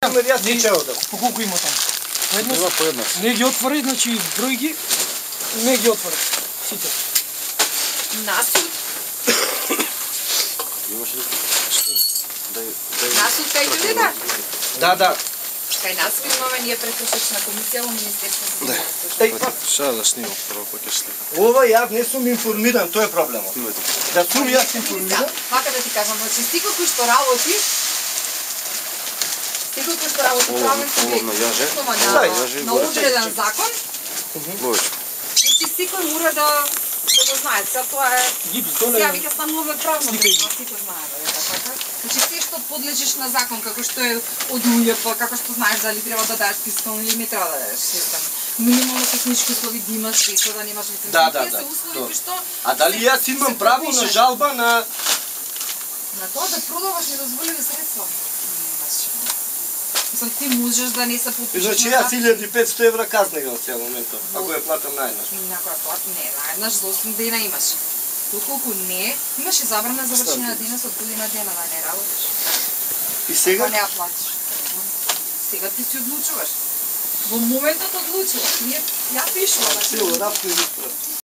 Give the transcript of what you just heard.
например, јас ти чео да. По колку има таму? Има по една. Не ги отвори, значи број ги, не ги отвори. Сите. Насуд. Имаш ли? Насуд кај ќе да? Да. Кај нас имаме ние прекршечна комисија во Министерството за Еј, Ша да снимам прво, па ќе сликам. ова јас не сум информиран, тоа е проблемот. Да сум јас информиран. Вака да ти кажам, значи стико кој што работи, правен субјект, на одреден закон, значи секој мора да го знае. Сега тоа е... Сега веќе стануваме правно, сите знаеме, така? Значи се што подлежиш на закон, како што е од УЈП, како што знаеш дали треба да дадеш фискално или не треба да дадеш фискално. Минимално технички услови да имаш, што да немаш лицензија. Да. Се услови што... А дали јас имам право на жалба на... На тоа да продаваш недозволени средства? Мислам, ти можеш да не се подпишеш. Значи јас 1500 евра казна имам цел моментот, ако ја платам наеднаш. Ако ја платам не, наеднаш за 8 дена имаш. Доколку не, имаш и забрана за вршење на денес од година дена да не работиш. И сега? Да не ја платиш. Сега ти си одлучуваш. Во моментот одлучуваш. Ја пишувам. Сило, рапко и